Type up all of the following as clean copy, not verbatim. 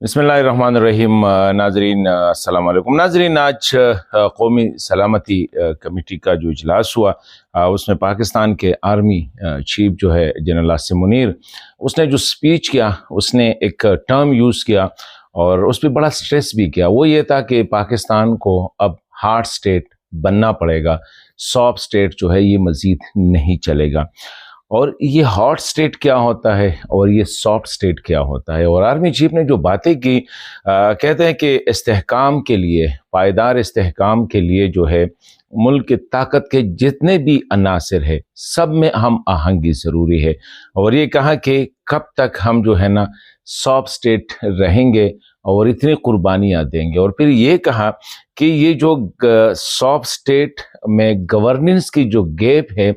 बिस्मिल्लाहिर्रहमानिर्रहीम। नाजरीन अस्सलाम वालेकुम। नाजरीन, आज कौमी सलामती कमेटी का जो इजलास हुआ उसमें पाकिस्तान के आर्मी चीफ जो है जनरल आसिम मुनीर, उसने जो स्पीच किया उसने एक टर्म यूज़ किया और उस पर बड़ा स्ट्रेस भी किया। वो ये था कि पाकिस्तान को अब हार्ड स्टेट बनना पड़ेगा, सॉफ्ट स्टेट जो है ये मज़ीद नहीं चलेगा। और ये हॉट स्टेट क्या होता है और ये सॉफ्ट स्टेट क्या होता है। और आर्मी चीफ ने जो बातें की, कहते हैं कि इस्तेहकाम के लिए, पायदार इस्तेहकाम के लिए जो है मुल्क की ताकत के जितने भी अनासर है सब में हम आहंगी ज़रूरी है। और ये कहा कि कब तक हम जो है ना सॉफ्ट स्टेट रहेंगे और इतनी कुर्बानियाँ देंगे। और फिर ये कहा कि ये जो सॉफ्ट स्टेट में गवर्नेंस की जो गैप है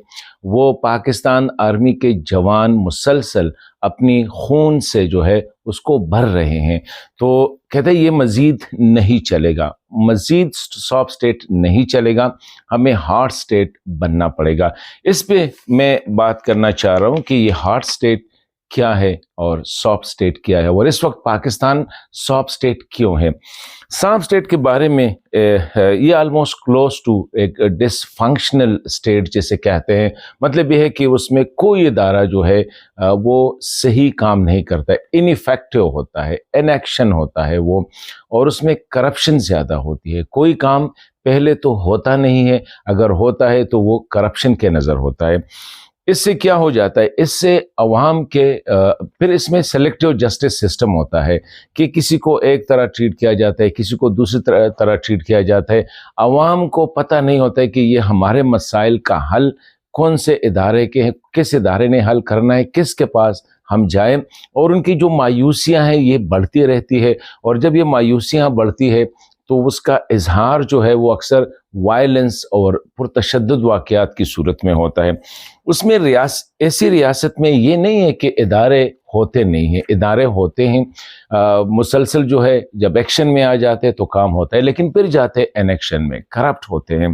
वो पाकिस्तान आर्मी के जवान मुसलसल अपनी खून से जो है उसको भर रहे हैं। तो कहते हैं ये मज़ीद नहीं चलेगा, मज़ीद सॉफ्ट स्टेट नहीं चलेगा, हमें हार्ड स्टेट बनना पड़ेगा। इस पे मैं बात करना चाह रहा हूँ कि ये हार्ड स्टेट क्या है और सॉफ्ट स्टेट क्या है और इस वक्त पाकिस्तान सॉफ्ट स्टेट क्यों है। सॉफ्ट स्टेट के बारे में ये ऑलमोस्ट क्लोज टू एक डिसफंक्शनल स्टेट जिसे कहते हैं। मतलब ये है कि उसमें कोई इदारा जो है वो सही काम नहीं करता है, इनइफेक्टिव होता है, इनएक्शन होता है वो, और उसमें करप्शन ज़्यादा होती है। कोई काम पहले तो होता नहीं है, अगर होता है तो वो करप्शन के नज़र होता है। इससे क्या हो जाता है, इससे अवाम के फिर इसमें सेलेक्टिव जस्टिस सिस्टम होता है कि किसी को एक तरह ट्रीट किया जाता है, किसी को दूसरी तरह ट्रीट किया जाता है। अवाम को पता नहीं होता है कि ये हमारे मसाइल का हल कौन से इदारे के हैं, किस इदारे ने हल करना है, किसके पास हम जाएं। और उनकी जो मायूसियाँ हैं ये बढ़ती रहती है, और जब ये मायूसियाँ बढ़ती है तो उसका इजहार जो है वो अक्सर वायलेंस और पुरतशद्दुद वाक़यात की सूरत में होता है। उसमें ऐसी रियासत में ये नहीं है कि इदारे होते नहीं हैं, इदारे होते हैं। मुसलसल जो है जब एक्शन में आ जाते हैं तो काम होता है, लेकिन फिर जाते हैं इनएक्शन में, करप्ट होते हैं।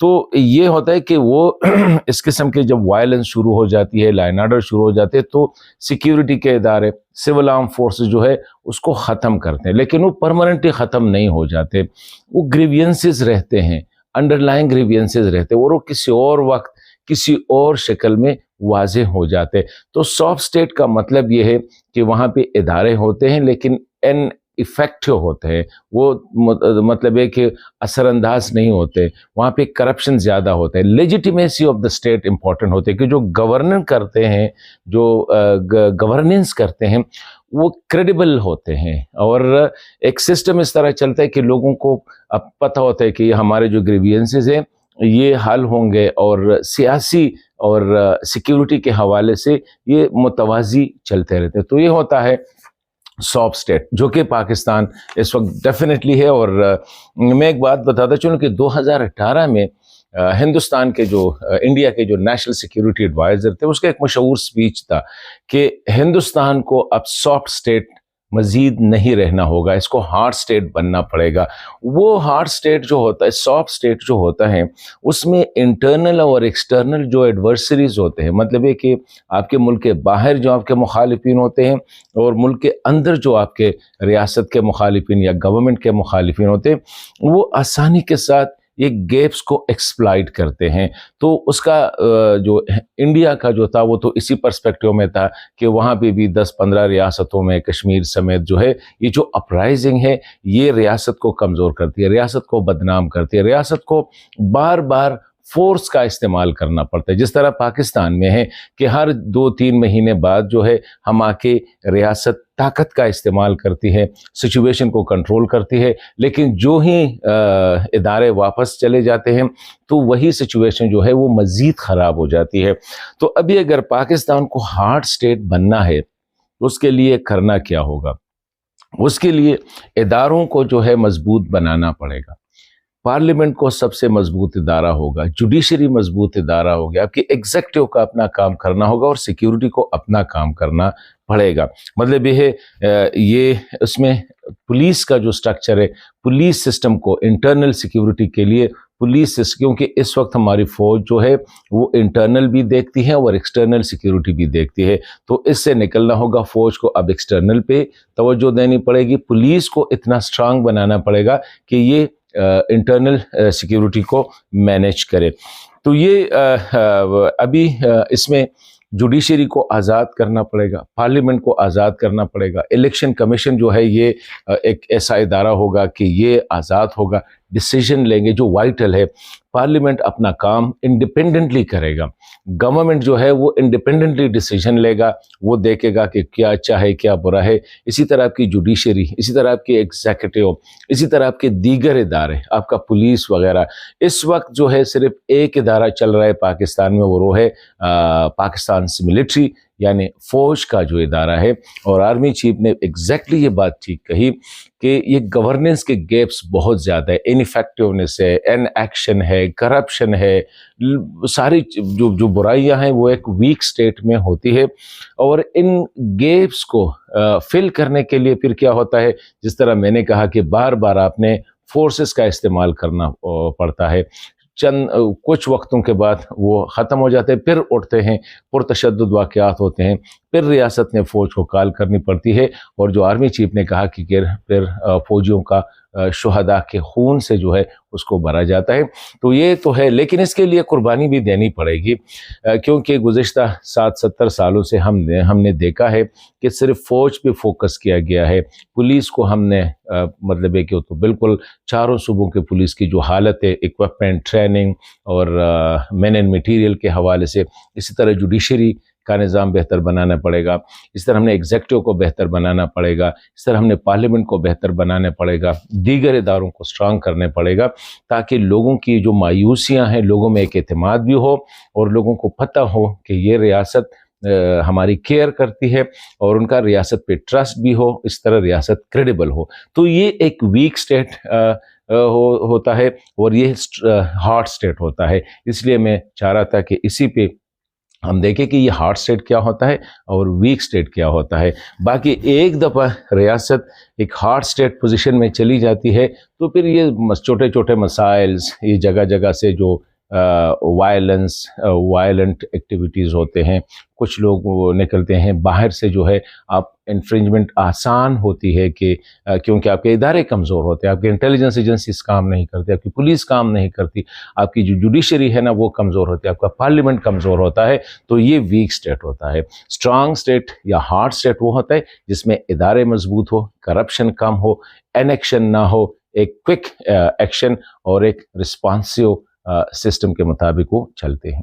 तो ये होता है कि वो इस किस्म के जब वायलेंस शुरू हो जाती है, लाइन आर्डर शुरू हो जाते हैं, तो सिक्योरिटी के इदारे, सिविल आर्म फोर्सेस जो है उसको ख़त्म करते हैं, लेकिन वो परमानेंटली ख़त्म नहीं हो जाते। वो ग्रीवियंसेस रहते हैं, अंडरलाइंग ग्रीवियंसेस रहते हैं, और वो किसी और वक्त किसी और शक्ल में वाज़ेह हो जाते। तो सॉफ्ट स्टेट का मतलब ये है कि वहाँ पे इदारे होते हैं लेकिन इन इफेक्टिव होते हैं, वो मतलब है कि असरअंदाज नहीं होते, वहाँ पे करप्शन ज़्यादा होता है। Legitimacy of the state important होते हैं कि जो गवर्नर करते हैं, जो गवर्नेंस करते हैं वो क्रेडिबल होते हैं। और एक सिस्टम इस तरह चलता है कि लोगों को अब पता होता है कि हमारे जो ग्रीवियंसेस हैं ये हल होंगे, और सियासी और सिक्योरिटी के हवाले से ये मुतवाज़ी चलते रहते हैं। तो ये होता है सॉफ्ट स्टेट, जो कि पाकिस्तान इस वक्त डेफिनेटली है। और मैं एक बात बताता चलूँ कि 2018 में हिंदुस्तान के जो इंडिया के जो नेशनल सिक्योरिटी एडवाइज़र थे, उसका एक मशहूर स्पीच था कि हिंदुस्तान को अब सॉफ्ट स्टेट मज़ीद नहीं रहना होगा, इसको हार्ड स्टेट बनना पड़ेगा। वो हार्ड स्टेट जो होता है, सॉफ्ट स्टेट जो होता है, उसमें इंटरनल और एक्सटर्नल जो एडवर्सरीज होते हैं, मतलब है कि आपके मुल्क के बाहर जो आपके मुखालिफिन होते हैं और मुल्क के अंदर जो आपके रियासत के मुखालिफिन या गवर्नमेंट के मुखालिफिन होते हैं, वो आसानी के साथ ये गैप्स को एक्सप्लॉइट करते हैं। तो उसका जो इंडिया का जो था वो तो इसी पर्सपेक्टिव में था कि वहाँ पे भी 10-15 रियासतों में, कश्मीर समेत जो है, ये जो अपराइजिंग है ये रियासत को कमज़ोर करती है, रियासत को बदनाम करती है, रियासत को बार बार फोर्स का इस्तेमाल करना पड़ता है। जिस तरह पाकिस्तान में है कि हर 2-3 महीने बाद जो है हम आके रियासत ताकत का इस्तेमाल करती है, सिचुएशन को कंट्रोल करती है, लेकिन जो ही इदारे वापस चले जाते हैं तो वही सिचुएशन जो है वो मज़ीद ख़राब हो जाती है। तो अभी अगर पाकिस्तान को हार्ड स्टेट बनना है तो उसके लिए करना क्या होगा? उसके लिए इदारों को जो है मजबूत बनाना पड़ेगा। पार्लियामेंट को सबसे मजबूत इदारा होगा, जुडिशरी मजबूत इदारा हो गया, आपकी एग्जीक्यूटिव का अपना काम करना होगा और सिक्योरिटी को अपना काम करना पड़ेगा। मतलब ये है, ये उसमें पुलिस का जो स्ट्रक्चर है, पुलिस सिस्टम को इंटरनल सिक्योरिटी के लिए पुलिस सिस्टम, क्योंकि इस वक्त हमारी फ़ौज जो है वो इंटरनल भी देखती है और एक्सटर्नल सिक्योरिटी भी देखती है, तो इससे निकलना होगा। फ़ौज को अब एक्सटर्नल पे तवज्जो देनी पड़ेगी, पुलिस को इतना स्ट्रांग बनाना पड़ेगा कि ये इंटरनल सिक्योरिटी को मैनेज करे। तो ये अभी इसमें जुडिशरी को आज़ाद करना पड़ेगा, पार्लियामेंट को आज़ाद करना पड़ेगा। इलेक्शन कमीशन जो है ये एक ऐसा इदारा होगा कि ये आज़ाद होगा, डिसीजन लेंगे जो वाइटल है। पार्लियामेंट अपना काम इंडिपेंडेंटली करेगा, गवर्नमेंट जो है वो इंडिपेंडेंटली डिसीजन लेगा, वो देखेगा कि क्या अच्छा है क्या बुरा है। इसी तरह आपकी जुडिशरी, इसी तरह आपकी एग्जीक्यूटिव, इसी तरह आपके दीगर इदारे, आपका पुलिस वगैरह। इस वक्त जो है सिर्फ एक इदारा चल रहा है पाकिस्तान में, वो है पाकिस्तान मिलिट्री, यानी फ़ौज का जो इदारा है। और आर्मी चीफ ने एग्जैक्टली ये बात ठीक कही कि ये गवर्नेंस के गैप्स बहुत ज़्यादा है, इनफेक्टिवनेस है, इनएक्शन है, करप्शन है, सारी जो बुराइयां हैं वो एक वीक स्टेट में होती है। और इन गैप्स को फिल करने के लिए फिर क्या होता है, जिस तरह मैंने कहा कि बार बार आपने फोर्सेस का इस्तेमाल करना पड़ता है। चंद कुछ वक्तों के बाद वो ख़त्म हो जाते हैं, फिर उठते हैं, पुरतशद्दुद वाक़यात होते हैं, फिर रियासत ने फ़ौज को कॉल करनी पड़ती है। और जो आर्मी चीफ ने कहा कि फिर फ़ौजियों का शुहदा के खून से जो है उसको भरा जाता है। तो ये तो है, लेकिन इसके लिए कुर्बानी भी देनी पड़ेगी, क्योंकि गुज़िश्ता 60-70 सालों से हमने देखा है कि सिर्फ फ़ौज पे फोकस किया गया है। पुलिस को हमने मतलब है कि तो बिल्कुल चारों सूबों के पुलिस की जो हालत है, इक्विपमेंट, ट्रेनिंग और मैन एंड मटीरियल के हवाले से, इसी तरह जुडिशरी का निज़ाम बेहतर बनाना पड़ेगा, इस तरह हमने एग्जीक्यूटिव को बेहतर बनाना पड़ेगा, इस तरह हमने पार्लियामेंट को बेहतर बनाना पड़ेगा, दीगर इदारों को स्ट्रांग करने पड़ेगा, ताकि लोगों की जो मायूसियाँ हैं, लोगों में एक एतमाद भी हो और लोगों को पता हो कि ये रियासत हमारी केयर करती है और उनका रियासत पे ट्रस्ट भी हो, इस तरह रियासत क्रेडिबल हो। तो ये एक वीक स्टेट होता है और ये हार्ड स्टेट होता है। इसलिए मैं चाह रहा था कि इसी पे हम देखें कि ये हार्ड स्टेट क्या होता है और वीक स्टेट क्या होता है। बाकी एक दफ़ा रियासत एक हार्ड स्टेट पोजीशन में चली जाती है तो फिर ये छोटे छोटे मसाइल्स, ये जगह जगह से जो वायलेंट एक्टिविटीज़ होते हैं, कुछ लोग निकलते हैं बाहर से, जो है आप इन्फ्रिंजमेंट आसान होती है कि क्योंकि आपके इदारे कमज़ोर होते हैं, आपके इंटेलिजेंस एजेंसीज काम नहीं करती, आपकी पुलिस काम नहीं करती, आपकी जो जुडिशरी है ना वो कमज़ोर होती है, आपका पार्लियामेंट कमज़ोर होता है। तो ये वीक स्टेट होता है। स्ट्रांग स्टेट या हार्ड स्टेट वो होता है जिसमें इदारे मजबूत हो, करप्शन कम हो, इनेक्शन ना हो, एक क्विक एक्शन और एक रिस्पॉन्सिव सिस्टम के मुताबिक वो चलते हैं।